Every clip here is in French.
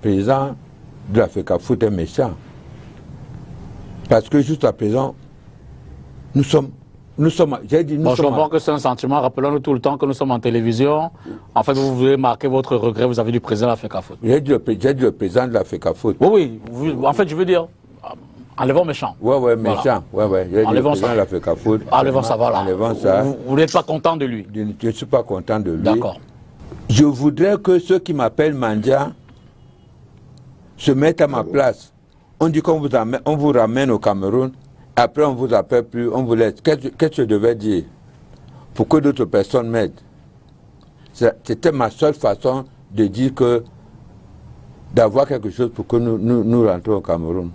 président de la FECAFOOT est méchant. Parce que jusqu'à présent, nous sommes j'ai dit, je comprends que c'est un sentiment. Rappelons-nous tout le temps que nous sommes en télévision. En fait, vous voulez marquer votre regret vis-à-vis du président de la FECAFOOT. J'ai dit le président de la FECAFOOT. Oui, en fait, je veux dire, enlevons méchant. Oui, méchant. Voilà. Ouais. J'ai dit le président de la FECAFOOT. Enlevons ça, voilà. Enlevons ça. Vous n'êtes pas content de lui? Je ne suis pas content de lui. D'accord. Je voudrais que ceux qui m'appellent Mandia se mettent à ma place. On dit qu'on vous ramène au Cameroun. Après, on ne vous appelle plus, on vous laisse. Qu'est-ce que je devais dire pour que d'autres personnes m'aident? C'était ma seule façon de dire que d'avoir quelque chose pour que nous rentrions au Cameroun.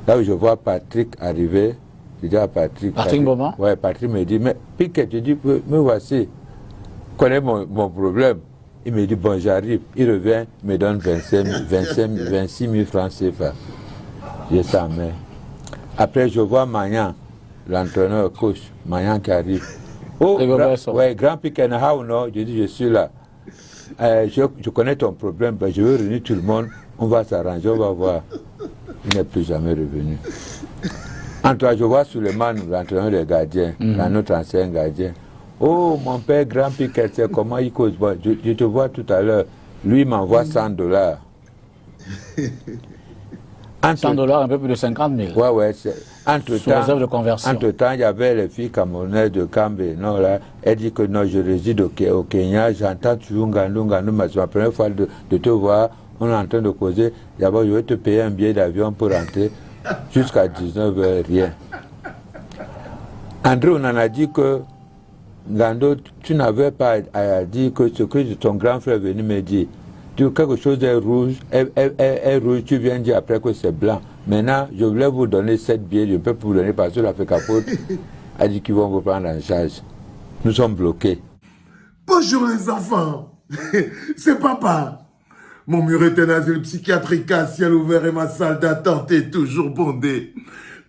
Là où je vois Patrick arriver, je dis à Patrick... Patrick Mboma? Oui, Patrick me dit, mais Piquet, je dis, me voici, connais mon problème. Il me dit, bon, j'arrive. Il revient, il me donne 26 000 francs CFA. J'ai ça en main. Après, je vois Magnan, l'entraîneur coach, Magnan qui arrive. Oh, grand Piquet, non? Je dis, je suis là. Je connais ton problème, ben, je veux réunir tout le monde, on va s'arranger, on va voir. Il n'est plus jamais revenu. Entre je vois Suleiman, l'entraîneur des gardiens, notre ancien gardien. Oh, mon père, grand Piquet, c'est comment il cause. Bon, je te vois tout à l'heure. Lui, il m'envoie $100. 100 $, un peu plus de 50 000. Ouais. Sous réserve de conversion. Entre-temps, il y avait les filles camerounaises de Kambé. Non, là, elle dit que non, je réside au Kenya, j'entends toujours Ngandou, mais c'est la première fois de te voir, on est en train de causer. D'abord, je vais te payer un billet d'avion pour rentrer. Jusqu'à 19h, rien. André, on en a dit que Ngandou, tu n'avais pas à dire que ce que ton grand frère est venu me dire. Quelque chose est rouge, tu viens dire après que c'est blanc. Maintenant, je voulais vous donner 7 billets, je peux vous donner parce que la FECAFOOT a dit qu'ils vont vous prendre en charge. Nous sommes bloqués. Bonjour les enfants, c'est papa. Mon mur est un asile psychiatrique à ciel ouvert et ma salle d'attente est toujours bondée.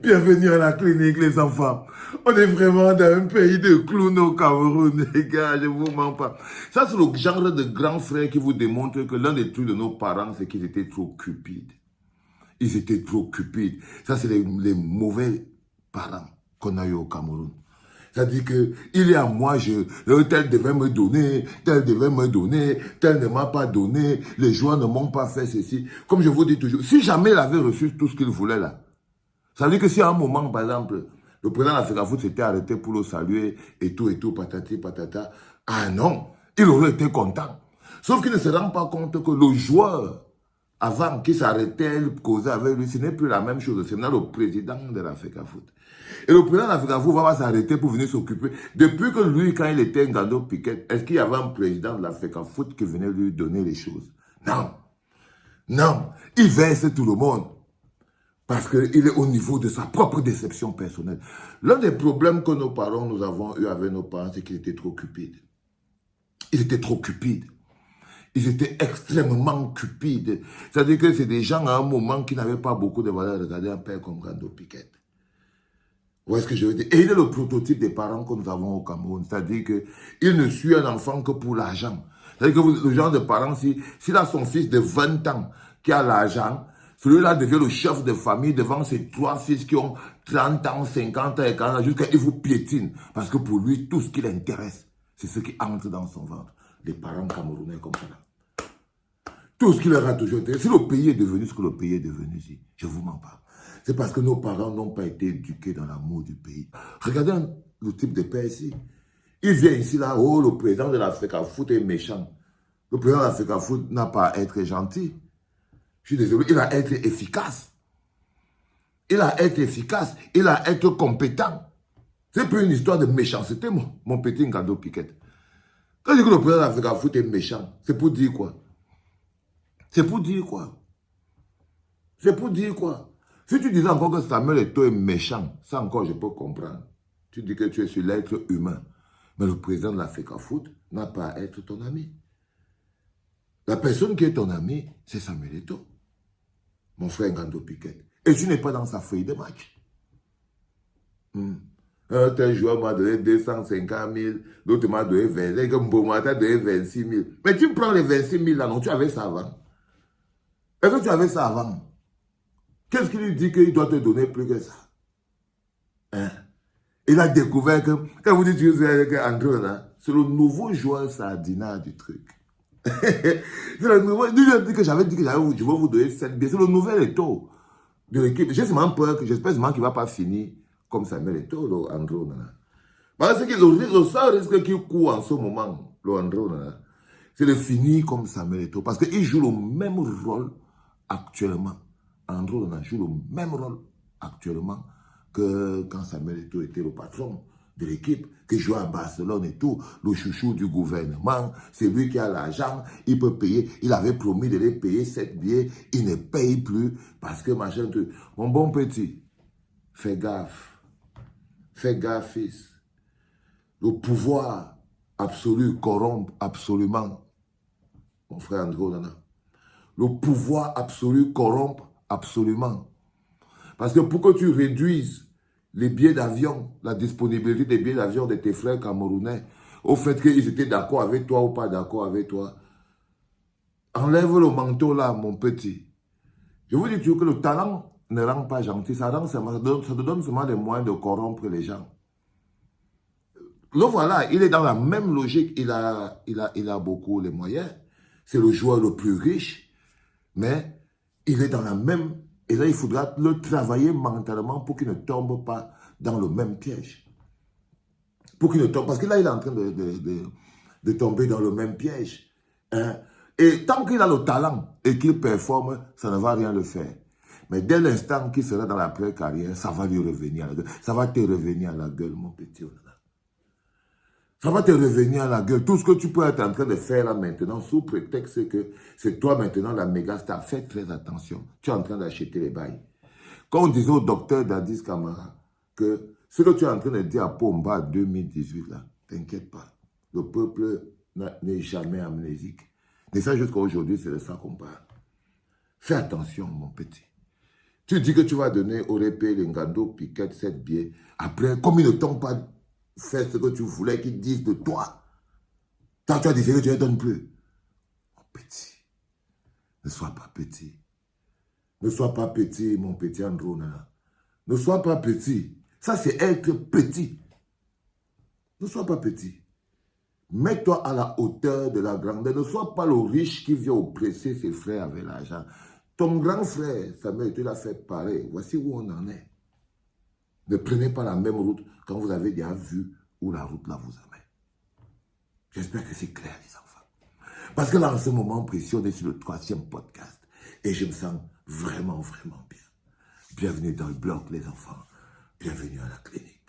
Bienvenue à la clinique les enfants. On est vraiment dans un pays de clowns au Cameroun, les gars, je vous mens pas. Ça, c'est le genre de grand frère qui vous démontre que l'un des trucs de nos parents, c'est qu'ils étaient trop cupides. Ils étaient trop cupides. Ça, c'est les mauvais parents qu'on a eu au Cameroun. C'est-à-dire que, il est à moi, tel devait me donner, tel devait me donner, tel ne m'a pas donné, les joueurs ne m'ont pas fait ceci. Comme je vous dis toujours, si jamais il avait reçu tout ce qu'il voulait là, ça veut dire que si à un moment, par exemple, le président de la FECAFOOT s'était arrêté pour le saluer et tout, patati, patata. Ah non, il aurait été content. Sauf qu'il ne se rend pas compte que le joueur, avant qu'il s'arrêtait, il causait avec lui, ce n'est plus la même chose. C'est maintenant le président de la FECAFOOT. Et le président de la FECAFOOT va pas s'arrêter pour venir s'occuper. Depuis que lui, quand il était Ngandou Piquet, est-ce qu'il y avait un président de la FECAFOOT qui venait lui donner les choses? Non. Non. Il verse tout le monde. Parce qu'il est au niveau de sa propre déception personnelle. L'un des problèmes que nos parents, nous avons eu avec nos parents, c'est qu'ils étaient trop cupides. Ils étaient trop cupides. Ils étaient extrêmement cupides. C'est-à-dire que c'est des gens à un moment qui n'avaient pas beaucoup de valeur. Regardez un père comme Ngandou Piquet. Vous voyez ce que je veux dire? Et il est le prototype des parents que nous avons au Cameroun. C'est-à-dire qu'il ne suit un enfant que pour l'argent. C'est-à-dire que le genre de parents, s'il a son fils de 20 ans qui a l'argent, celui-là devient le chef de famille devant ses 3 fils qui ont 30 ans, 50 ans et 40 ans, jusqu'à il vous piétine. Parce que pour lui, tout ce qui l'intéresse, c'est ce qui entre dans son ventre. Les parents camerounais comme ça. Tout ce qui leur a toujours intéressé. Si le pays est devenu ce que le pays est devenu ici, je vous mens pas. C'est parce que nos parents n'ont pas été éduqués dans l'amour du pays. Regardez le type de père ici. Il vient ici là, oh, le président de la FECAFOOT est méchant. Le président de la FECAFOOT n'a pas à être gentil. Je suis désolé, il a à être efficace. Il a à être efficace. Il a à être compétent. C'est plus une histoire de méchanceté, mon petit Ngandou Piquet. Quand je dis que le président de la FECAFOOT est méchant, c'est pour dire quoi? C'est pour dire quoi? C'est pour dire quoi? Si tu disais encore que Samuel Eto'o est méchant, ça encore je peux comprendre. Tu dis que tu es sur l'être humain. Mais le président de la FECAFOOT n'a pas à être ton ami. La personne qui est ton ami, c'est Samuel Eto'o, mon frère Ngandou Piquet. Et tu n'es pas dans sa feuille de match. Un tel joueur m'a donné 250 000, l'autre m'a donné 20 000, comme Mboma t'a donné 26 000. Mais tu prends les 26 000 là, non, tu avais ça avant. Est-ce que tu avais ça avant? Qu'est-ce qui lui dit qu'il doit te donner plus que ça? Hein? Il a découvert que, quand vous dites que André, c'est le nouveau joueur Sardina du truc. C'est le nouveau, j'avais dit que je vais vous donner 7 billets. C'est le nouvel Eto'o de l'équipe. J'ai seulement peur que, j'espère seulement qu'il ne va pas finir comme Samuel Eto'o, André. Parce que le seul risque qu'il court en ce moment, le André, c'est de finir comme Samuel Eto'o. Parce qu'il joue le même rôle actuellement. André joue le même rôle actuellement que quand Samuel Eto'o était le patron de l'équipe, qui jouait à Barcelone et tout, le chouchou du gouvernement, c'est lui qui a l'argent, il peut payer, il avait promis de les payer 7 billets, il ne paye plus, parce que machin, tout. Mon bon petit, fais gaffe, fils. Le pouvoir absolu corrompt absolument, mon frère André Onana. Le pouvoir absolu corrompt absolument. Parce que pour que tu réduises les billets d'avion, la disponibilité des billets d'avion de tes frères camerounais, au fait qu'ils étaient d'accord avec toi ou pas d'accord avec toi, enlève le manteau là, mon petit. Je vous dis toujours que le talent ne rend pas gentil, ça te donne seulement les moyens de corrompre les gens. Le voilà, il est dans la même logique, il a beaucoup les moyens, c'est le joueur le plus riche, mais il est dans la même. Et là, il faudra le travailler mentalement pour qu'il ne tombe pas dans le même piège. Pour qu'il ne tombe, parce que là, il est en train de tomber dans le même piège. Hein? Et tant qu'il a le talent et qu'il performe, ça ne va rien le faire. Mais dès l'instant qu'il sera dans la pré-carrière, ça va lui revenir à la gueule. Ça va te revenir à la gueule, mon petit. Ça va te revenir à la gueule. Tout ce que tu peux être en train de faire là maintenant, sous prétexte que c'est toi maintenant la méga star, fais très attention. Tu es en train d'acheter les bails. Quand on disait au docteur Dadis Camara que ce que tu es en train de dire à Pomba 2018 là, t'inquiète pas. Le peuple n'est jamais amnésique. Mais ça jusqu'à aujourd'hui, c'est de ça qu'on parle. Fais attention, mon petit. Tu dis que tu vas donner au répé, Lengando, Piquet, 7 billets. Après, comme ils ne t'ont pas fais ce que tu voulais qu'ils disent de toi. Tant tu as dit que tu ne donnes plus. Mon petit, ne sois pas petit. Ne sois pas petit, mon petit Androna. Ne sois pas petit. Ça, c'est être petit. Ne sois pas petit. Mets-toi à la hauteur de la grandeur. Ne sois pas le riche qui vient oppresser ses frères avec l'argent. Ton grand frère, Samuel, tu l'as fait pareil. Voici où on en est. Ne prenez pas la même route quand vous avez déjà vu où la route là vous amène. J'espère que c'est clair, les enfants. Parce que là, en ce moment précis, on est sur le 3e podcast. Et je me sens vraiment, vraiment bien. Bienvenue dans le bloc, les enfants. Bienvenue à la clinique.